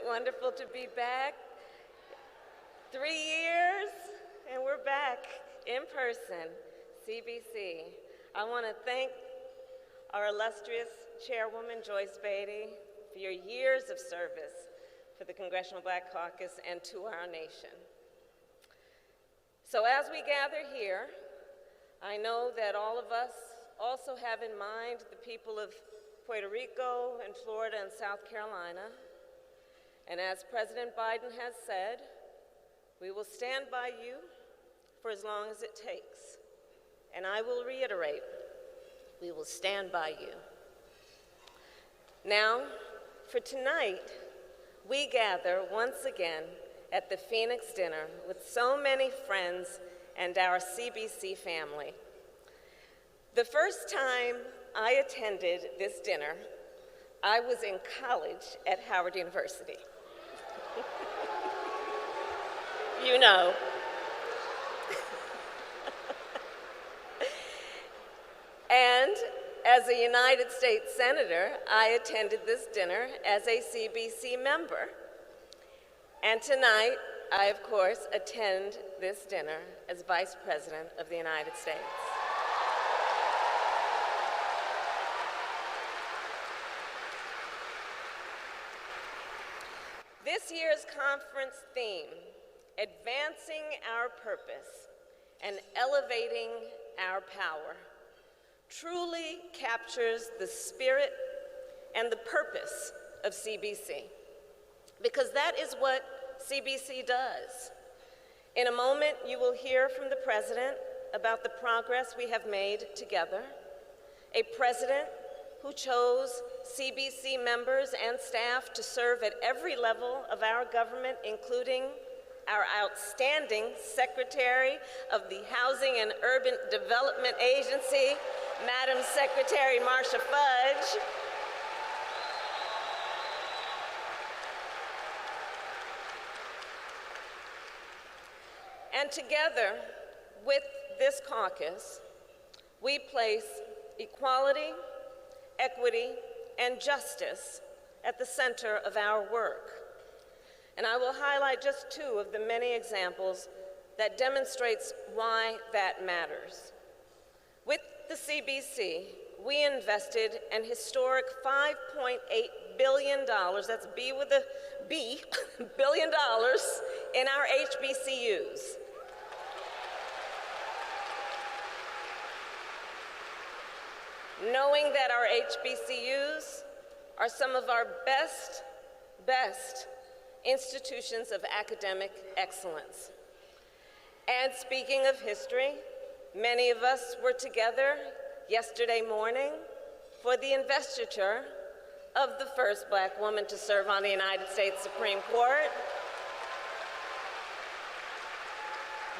it wonderful to be back? 3 years, and we're back in person, CBC. I want to thank our illustrious Chairwoman, Joyce Beatty, for your years of service for the Congressional Black Caucus and to our nation. So as we gather here, I know that all of us also have in mind the people of Puerto Rico and Florida and South Carolina. And as President Biden has said, we will stand by you for as long as it takes. And I will reiterate, we will stand by you. Now, for tonight, we gather once again at the Phoenix Dinner with so many friends and our CBC family. The first time I attended this dinner, I was in college at Howard University. You know. And as a United States Senator, I attended this dinner as a CBC member. And tonight, I, of course, attend this dinner as Vice President of the United States. This year's conference theme, Advancing Our Purpose and Elevating Our Power, truly captures the spirit and the purpose of CBC, because that is what CBC does. In a moment, you will hear from the President about the progress we have made together, a President who chose CBC members and staff to serve at every level of our government, including our outstanding Secretary of the Housing and Urban Development Agency, Madam Secretary Marsha Fudge. And together with this caucus, we place equality, equity, and justice at the center of our work. And I will highlight just two of the many examples that demonstrates why that matters. With the CBC, we invested an historic $5.8 billion, that's B with a B, billion dollars in our HBCUs. Knowing that our HBCUs are some of our best institutions of academic excellence. And speaking of history, many of us were together yesterday morning for the investiture of the first Black woman to serve on the United States Supreme Court,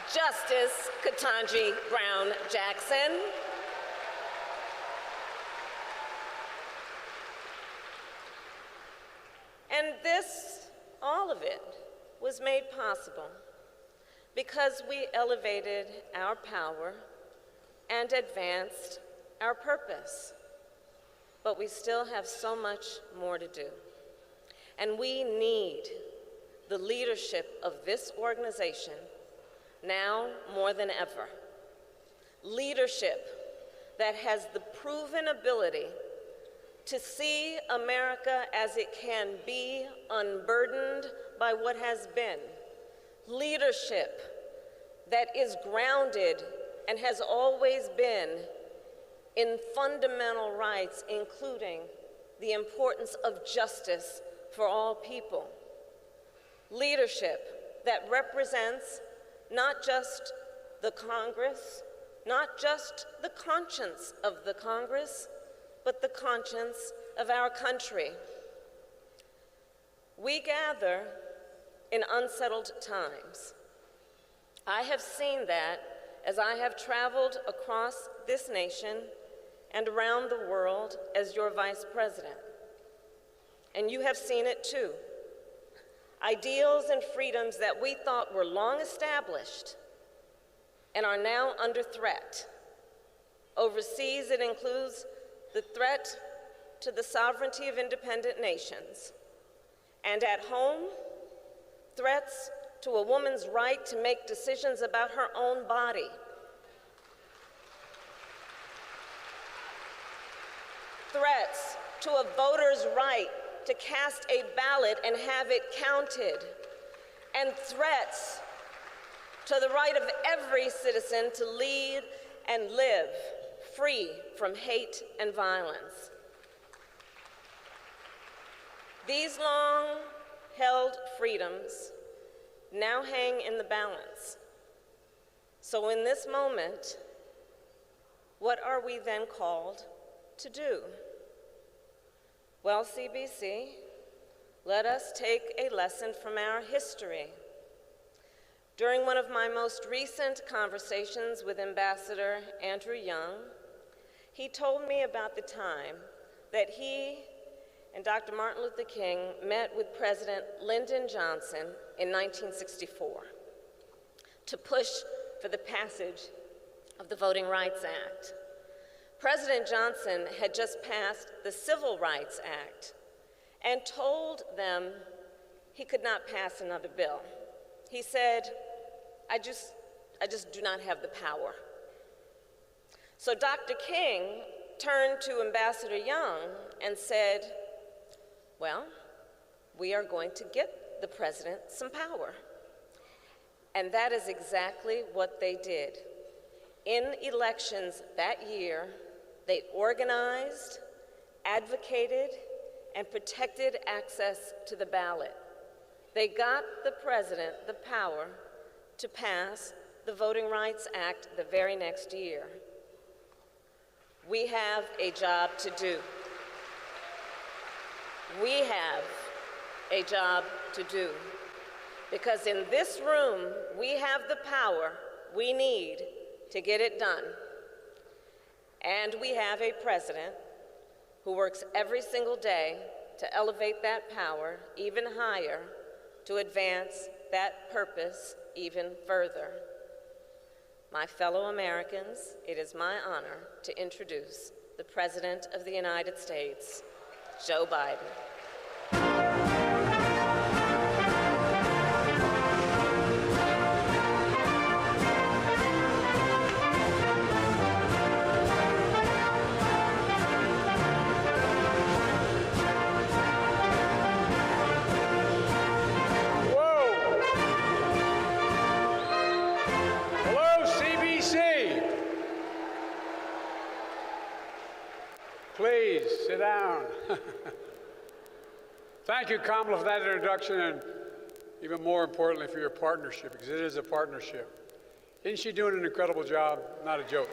Justice Ketanji Brown Jackson. And this, all of it, was made possible because we elevated our power and advanced our purpose. But we still have so much more to do. And we need the leadership of this organization now more than ever. Leadership that has the proven ability to see America as it can be, unburdened by what has been. Leadership that is grounded and has always been in fundamental rights, including the importance of justice for all people. Leadership that represents not just the Congress, not just the conscience of the Congress, but the conscience of our country. We gather in unsettled times. I have seen that as I have traveled across this nation and around the world as your Vice President. And you have seen it too. Ideals and freedoms that we thought were long established and are now under threat. Overseas, it includes the threat to the sovereignty of independent nations. And at home, threats to a woman's right to make decisions about her own body. Threats to a voter's right to cast a ballot and have it counted. And threats to the right of every citizen to lead and live free from hate and violence. These long-held freedoms now hang in the balance. So in this moment, what are we then called to do? Well, CBC, let us take a lesson from our history. During one of my most recent conversations with Ambassador Andrew Young, he told me about the time that he and Dr. Martin Luther King met with President Lyndon Johnson in 1964 to push for the passage of the Voting Rights Act. President Johnson had just passed the Civil Rights Act and told them he could not pass another bill. He said, I just do not have the power. So Dr. King turned to Ambassador Young and said, well, we are going to get the president some power. And that is exactly what they did. In elections that year, they organized, advocated, and protected access to the ballot. They got the president the power to pass the Voting Rights Act the very next year. We have a job to do. We have a job to do, because in this room, we have the power we need to get it done. And we have a president who works every single day to elevate that power even higher, to advance that purpose even further. My fellow Americans, it is my honor to introduce the President of the United States, Joe Biden. Please, sit down. Thank you, Kamala, for that introduction, and even more importantly, for your partnership, because it is a partnership. Isn't she doing an incredible job? Not a joke.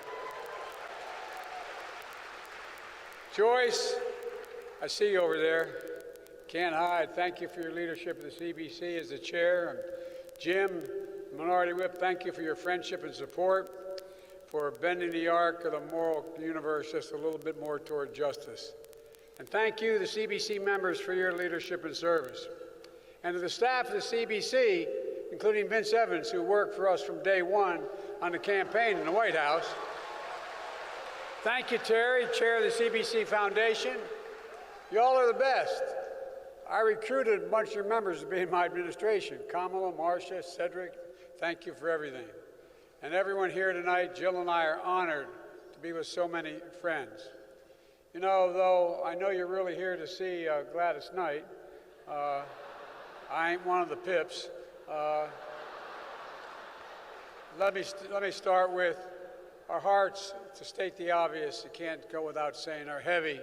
Joyce, I see you over there. Can't hide. Thank you for your leadership of the CBC as the chair. And Jim, Minority Whip, thank you for your friendship and support, for bending the arc of the moral universe just a little bit more toward justice. And thank you, the CBC members, for your leadership and service. And to the staff of the CBC, including Vince Evans, who worked for us from day one on the campaign in the White House. Thank you, Terry, chair of the CBC Foundation. You all are the best. I recruited a bunch of your members to be in my administration. Kamala, Marcia, Cedric, thank you for everything. And everyone here tonight, Jill and I are honored to be with so many friends. You know, though I know you're really here to see Gladys Knight, I ain't one of the pips. Let me start with our hearts, to state the obvious, it can't go without saying, are heavy.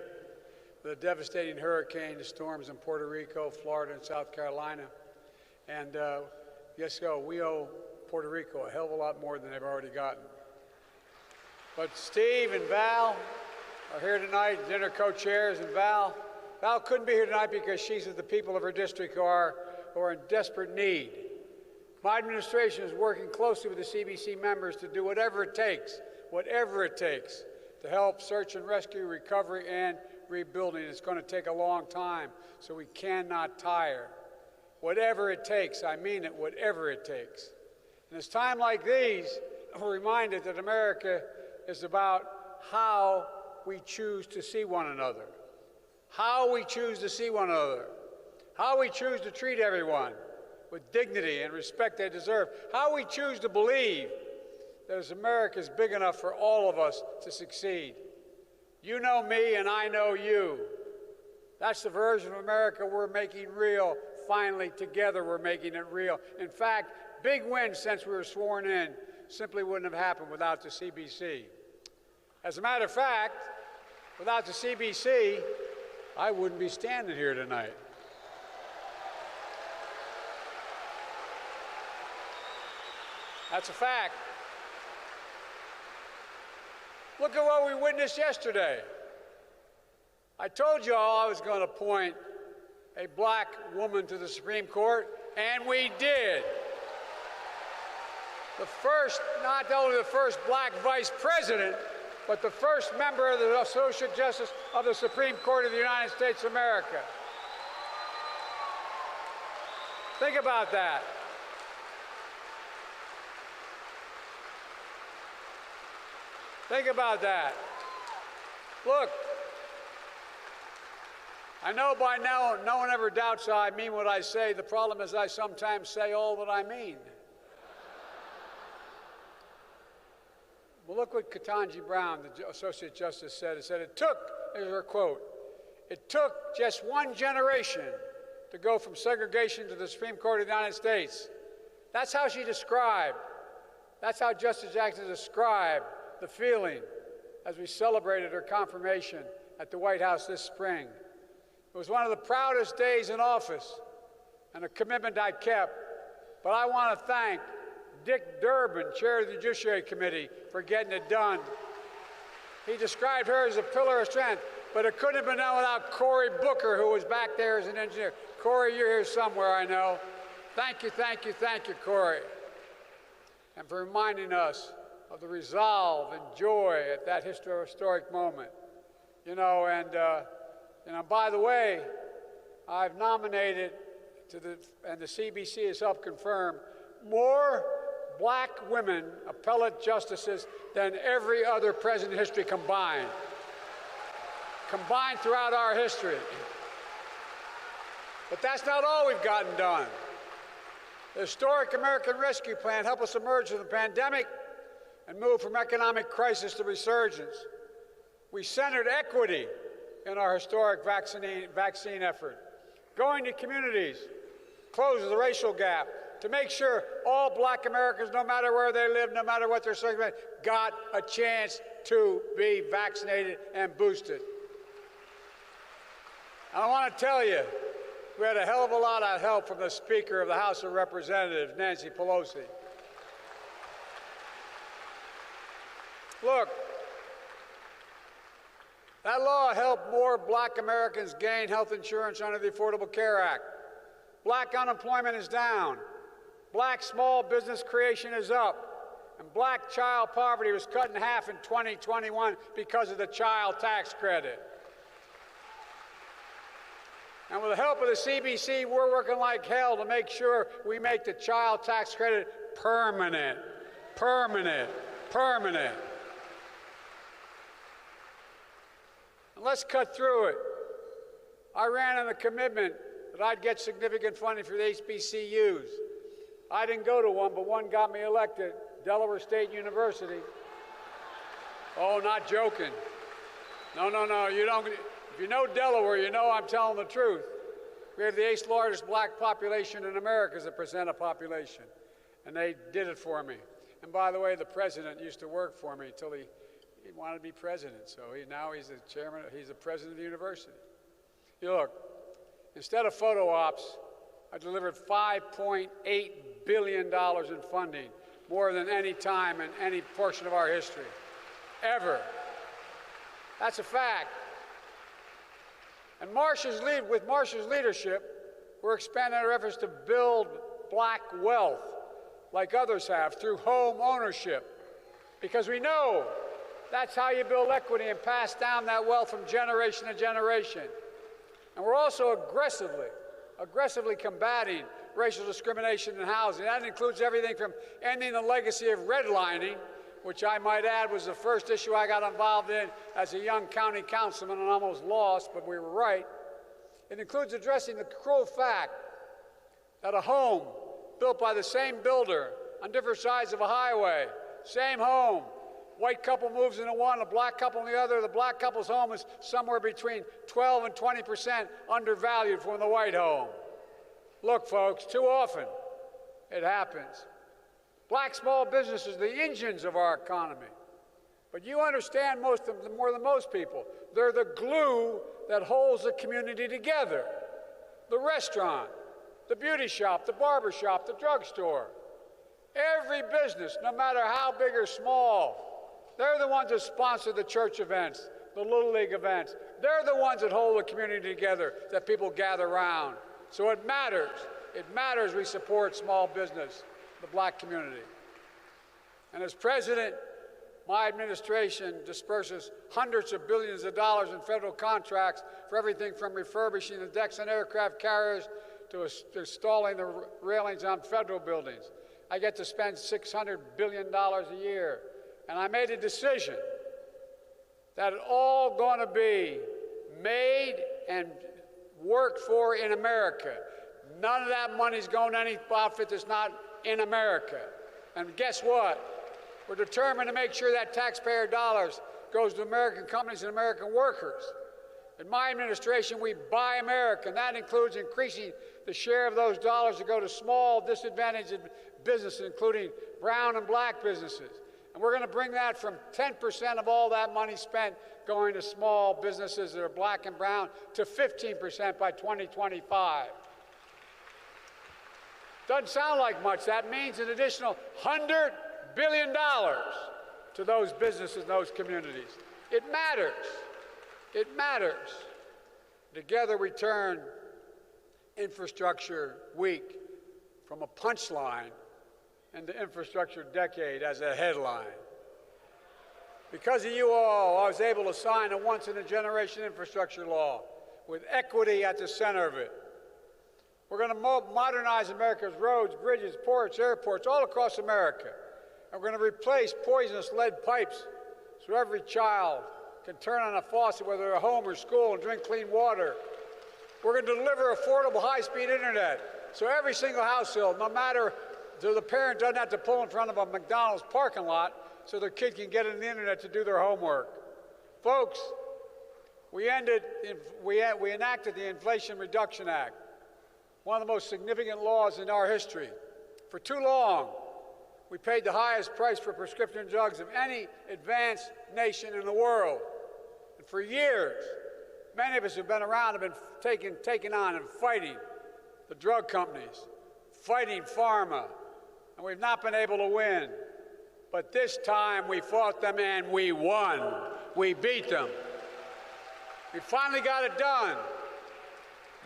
The devastating hurricane, the storms in Puerto Rico, Florida, and South Carolina. And yes, we owe Puerto Rico a hell of a lot more than they've already gotten. But Steve and Val are here tonight, dinner co-chairs, and Val couldn't be here tonight because she's with the people of her district who are in desperate need. My administration is working closely with the CBC members to do whatever it takes to help search and rescue, recovery, and rebuilding. It's going to take a long time, so we cannot tire. Whatever it takes, I mean it, whatever it takes. In a time like these, we're reminded that America is about how we choose to see one another. How we choose to see one another. how we choose to treat everyone with dignity and respect they deserve, how we choose to believe that as America is big enough for all of us to succeed. You know me and I know you. That's the version of America we're making real. Finally, together we're making it real. In fact, big wins since we were sworn in simply wouldn't have happened without the CBC. As a matter of fact, without the CBC, I wouldn't be standing here tonight. That's a fact. Look at what we witnessed yesterday. I told you all I was going to appoint a black woman to the Supreme Court, and we did. The first, not only the first black vice president, but the first member of the Associate Justice of the Supreme Court of the United States of America. Think about that. Think about that. Look, I know by now no one ever doubts I mean what I say. The problem is I sometimes say all that I mean. Well, look what Ketanji Brown, the Associate Justice, said. It said, it took, here's her quote, it took just one generation to go from segregation to the Supreme Court of the United States. That's how she described, that's how Justice Jackson described the feeling as we celebrated her confirmation at the White House this spring. It was one of the proudest days in office and a commitment I kept. But I want to thank Dick Durbin, chair of the Judiciary Committee, for getting it done. He described her as a pillar of strength, but it couldn't have been done without Cory Booker, who was back there as an engineer. Cory, you're here somewhere, I know. Thank you, thank you, thank you, Cory. And for reminding us of the resolve and joy at that historic moment. You know, and by the way, I've nominated and the CBC has helped confirm, more black women appellate justices than every other president in history combined. Combined throughout our history. But that's not all we've gotten done. The historic American Rescue Plan helped us emerge from the pandemic and move from economic crisis to resurgence. We centered equity in our historic vaccine effort, going to communities, close the racial gap, to make sure all black Americans, no matter where they live, no matter what their circumstance, got a chance to be vaccinated and boosted. And I want to tell you, we had a hell of a lot of help from the Speaker of the House of Representatives, Nancy Pelosi. Look, that law helped more black Americans gain health insurance under the Affordable Care Act. Black unemployment is down. Black small business creation is up. And black child poverty was cut in half in 2021 because of the child tax credit. And with the help of the CBC, we're working like hell to make sure we make the child tax credit permanent. Permanent. Permanent. And let's cut through it. I ran on the commitment that I'd get significant funding for the HBCUs. I didn't go to one, but one got me elected, Delaware State University. Oh, not joking. No, no, no, you don't. If you know Delaware, you know I'm telling the truth. We have the 8th largest black population in America as a percent of population, and they did it for me. And by the way, the president used to work for me until he wanted to be president. So now he's the chairman, he's the president of the university. You look, instead of photo ops, I delivered $5.8 billion in funding, more than any time in any portion of our history, ever. That's a fact. And with Marsh's leadership, we're expanding our efforts to build black wealth like others have through home ownership, because we know that's how you build equity and pass down that wealth from generation to generation. And we're also aggressively combating racial discrimination in housing. That includes everything from ending the legacy of redlining, which I might add was the first issue I got involved in as a young county councilman and almost lost, but we were right. It includes addressing the cruel fact that a home built by the same builder on different sides of a highway, same home, white couple moves into one, a black couple in the other. The black couple's home is somewhere between 12 and 20% undervalued from the white home. Look, folks, too often it happens. Black small businesses, the engines of our economy. But you understand more than most people. They're the glue that holds the community together. The restaurant, the beauty shop, the barber shop, the drugstore. Every business, no matter how big or small, they're the ones that sponsor the church events, the Little League events. They're the ones that hold the community together, that people gather around. So it matters. It matters we support small business, the black community. And as president, my administration disperses hundreds of billions of dollars in federal contracts for everything from refurbishing the decks on aircraft carriers to installing the railings on federal buildings. I get to spend $600 billion a year. And I made a decision that it's all going to be made and worked for in America. None of that money's going to any outfit that's not in America. And guess what? We're determined to make sure that taxpayer dollars goes to American companies and American workers. In my administration, we buy America, and that includes increasing the share of those dollars that go to small, disadvantaged businesses, including brown and black businesses. And we're going to bring that from 10% of all that money spent going to small businesses that are black and brown to 15% by 2025. Doesn't sound like much. That means an additional $100 billion to those businesses and those communities. It matters. It matters. Together we turn Infrastructure Week from a punchline into Infrastructure Decade as a headline. Because of you all, I was able to sign a once-in-a-generation infrastructure law with equity at the center of it. We're going to modernize America's roads, bridges, ports, airports, all across America. And we're going to replace poisonous lead pipes so every child can turn on a faucet, whether they're at home or school, and drink clean water. We're going to deliver affordable high-speed internet so every single household, no matter, so the parent doesn't have to pull in front of a McDonald's parking lot so their kid can get on the internet to do their homework. Folks, we enacted the Inflation Reduction Act, one of the most significant laws in our history. For too long, we paid the highest price for prescription drugs of any advanced nation in the world. And for years, many of us who've been around have been taking on and fighting the drug companies, fighting pharma, and we've not been able to win. But this time we fought them and we won. We beat them. We finally got it done.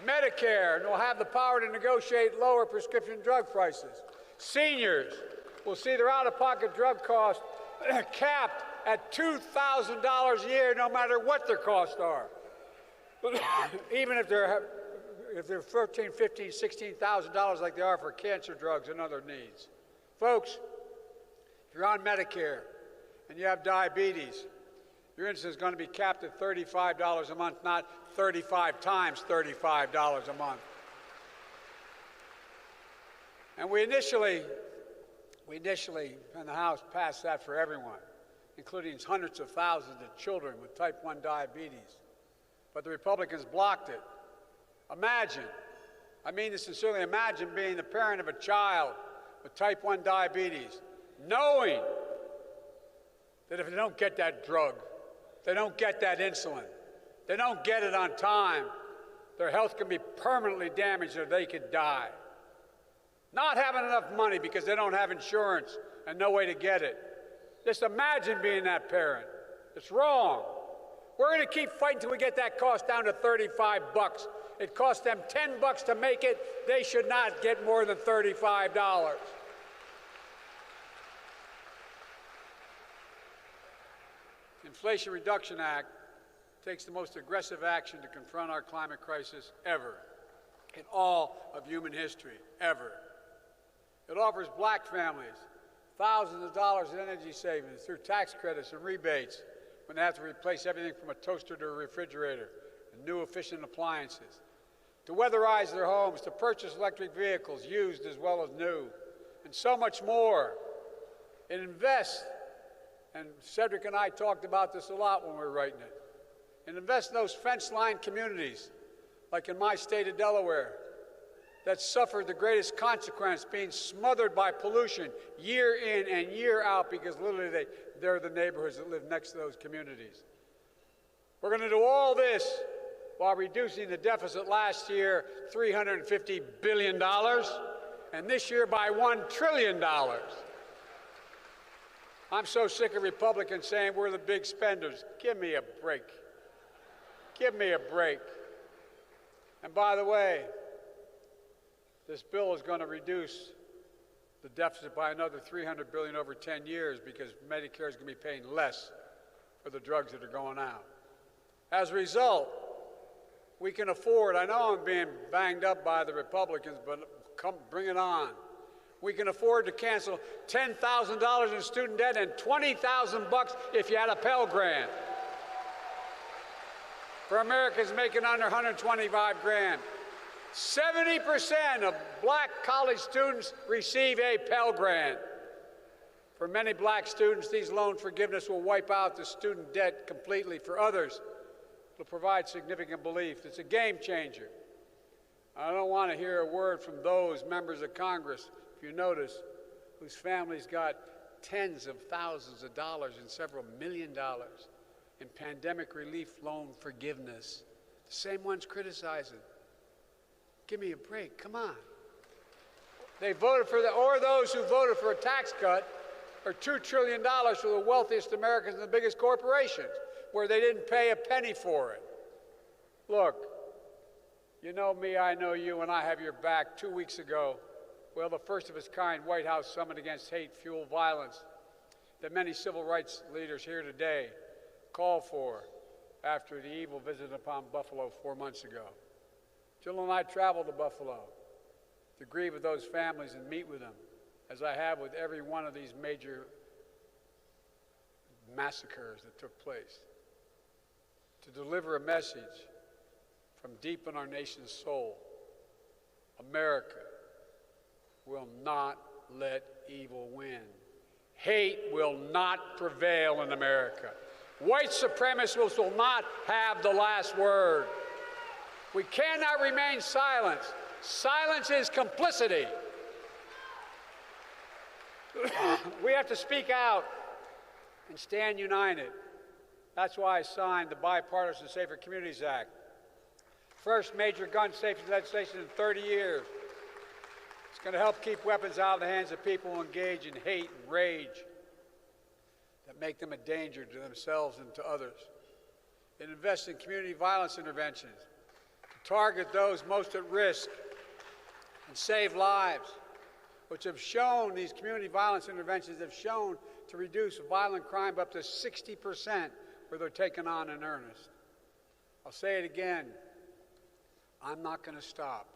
Medicare will have the power to negotiate lower prescription drug prices. Seniors will see their out-of-pocket drug costs capped at $2,000 a year, no matter what their costs are. Even if they're $14,000, $15,000, $16,000 like they are for cancer drugs and other needs. Folks, if you're on Medicare and you have diabetes, your insulin is going to be capped at $35 a month, not 35 times $35 a month. And we initially, in the House, passed that for everyone, including hundreds of thousands of children with type 1 diabetes. But the Republicans blocked it. Imagine, I mean this sincerely, imagine being the parent of a child with type 1 diabetes, knowing that if they don't get that drug, they don't get that insulin, they don't get it on time, their health can be permanently damaged or they could die. Not having enough money because they don't have insurance and no way to get it. Just imagine being that parent. It's wrong. We're going to keep fighting until we get that cost down to $35. It costs them $10 to make it. They should not get more than $35. The Inflation Reduction Act takes the most aggressive action to confront our climate crisis ever, in all of human history, ever. It offers black families thousands of dollars in energy savings through tax credits and rebates when they have to replace everything from a toaster to a refrigerator and new efficient appliances. to weatherize their homes, to purchase electric vehicles, used as well as new, and so much more. And invest, and Cedric and I talked about this a lot when we were writing it, and invest in those fence-line communities, like in my state of Delaware, that suffered the greatest consequence, being smothered by pollution year in and year out, because literally they're the neighborhoods that live next to those communities. We're going to do all this while reducing the deficit last year $350 billion, and this year by $1 trillion. I'm so sick of Republicans saying we're the big spenders. Give me a break. Give me a break. And by the way, this bill is going to reduce the deficit by another $300 billion over 10 years, because Medicare is going to be paying less for the drugs that are going out. As a result, we can afford, I know I'm being banged up by the Republicans, but come, bring it on. We can afford to cancel $10,000 in student debt and $20,000 if you had a Pell Grant. For Americans making under 125 grand. 70% of black college students receive a Pell Grant. For many black students, these loan forgiveness will wipe out the student debt completely. For others, it will provide significant relief. It's a game changer. I don't want to hear a word from those members of Congress, if you notice, whose families got tens of thousands of dollars and several $1 million in pandemic relief loan forgiveness. The same ones criticizing. Give me a break, come on. They voted for or those who voted for a tax cut, or $2 trillion for the wealthiest Americans and the biggest corporations, where they didn't pay a penny for it. Look, you know me, I know you, and I have your back. 2 weeks ago, we held the first of its kind White House Summit Against Hate-Fueled Violence that many civil rights leaders here today called for after the evil visit upon Buffalo 4 months ago. Jill and I traveled to Buffalo to grieve with those families and meet with them, as I have with every one of these major massacres that took place, to deliver a message from deep in our nation's soul. America will not let evil win. Hate will not prevail in America. White supremacists will not have the last word. We cannot remain silent. Silence is complicity. We have to speak out and stand united. That's why I signed the Bipartisan Safer Communities Act. First major gun safety legislation in 30 years. It's going to help keep weapons out of the hands of people who engage in hate and rage that make them a danger to themselves and to others. It invests in community violence interventions to target those most at risk and save lives, which have shown, these community violence interventions have shown to reduce violent crime by up to 60% where they're taken on in earnest. I'll say it again, I'm not going to stop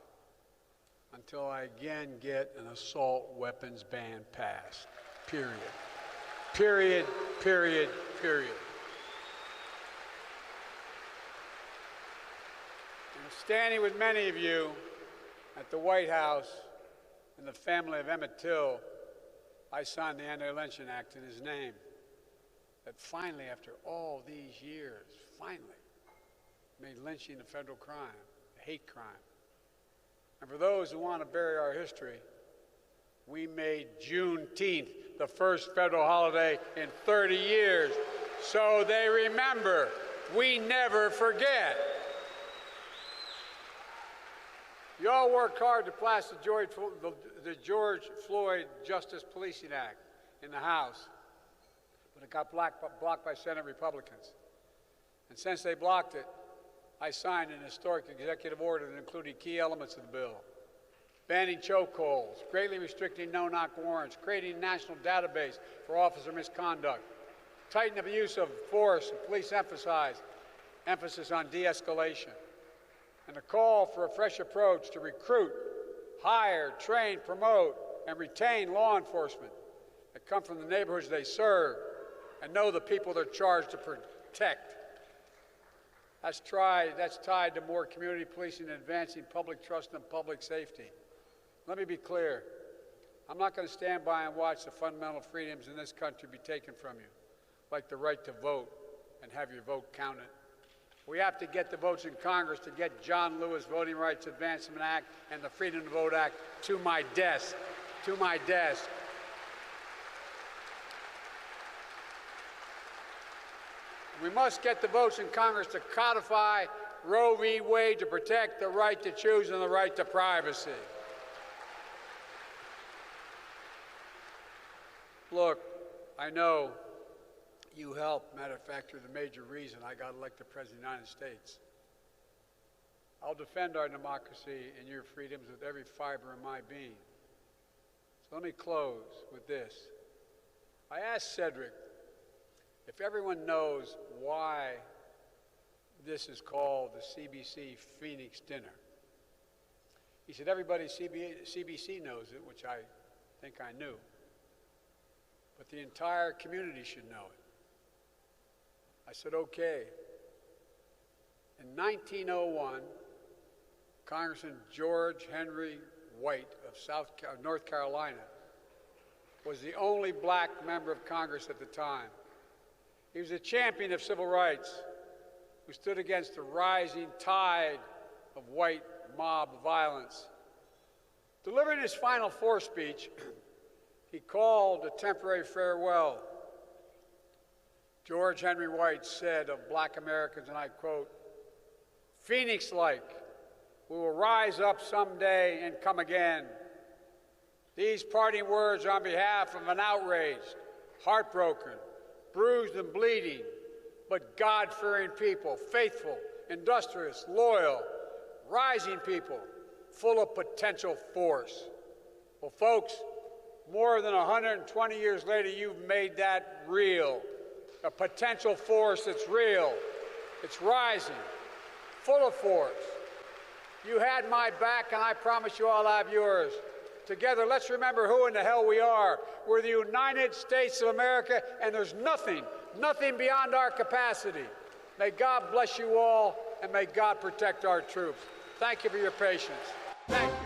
until I again get an assault weapons ban passed, period. Period, period, period. And standing with many of you at the White House and the family of Emmett Till, I signed the Anti-Lynching Act in his name. That finally, after all these years, finally made lynching a federal crime, a hate crime. And for those who want to bury our history, we made Juneteenth the first federal holiday in 30 years, so they remember. We never forget. You all worked hard to pass the George Floyd Justice Policing Act in the House, but it got blocked by Senate Republicans. And since they blocked it, I signed an historic executive order that included key elements of the bill: banning chokeholds, greatly restricting no-knock warrants, creating a national database for officer misconduct, tightening the use of force, and police emphasis on de-escalation, and a call for a fresh approach to recruit, hire, train, promote, and retain law enforcement that come from the neighborhoods they serve and know the people they're charged to protect. That's tied to more community policing and advancing public trust and public safety. Let me be clear. I'm not going to stand by and watch the fundamental freedoms in this country be taken from you, like the right to vote and have your vote counted. We have to get the votes in Congress to get John Lewis Voting Rights Advancement Act and the Freedom to Vote Act to my desk, We must get the votes in Congress to codify Roe v. Wade to protect the right to choose and the right to privacy. Look, I know you helped. Matter of fact, you're the major reason I got elected President of the United States. I'll defend our democracy and your freedoms with every fiber of my being. So let me close with this. I asked Cedric if everyone knows why this is called the CBC Phoenix Dinner. He said everybody at CBC knows it, which I think I knew. But the entire community should know it. I said, okay. In 1901, Congressman George Henry White of North Carolina was the only black member of Congress at the time. He was a champion of civil rights who stood against the rising tide of white mob violence. Delivering his final four speech, he called a temporary farewell. George Henry White said of black Americans, and I quote, "Phoenix-like, we will rise up someday and come again." These parting words are on behalf of an outraged, heartbroken, bruised and bleeding, but God-fearing people, faithful, industrious, loyal, rising people, full of potential force. Well, folks, more than 120 years later, you've made that real. A potential force that's real. It's rising, full of force. You had my back, and I promise you I'll have yours. Together, let's remember who in the hell we are. We're the United States of America, and there's nothing beyond our capacity. May God bless you all, and may God protect our troops. Thank you for your patience. Thank you.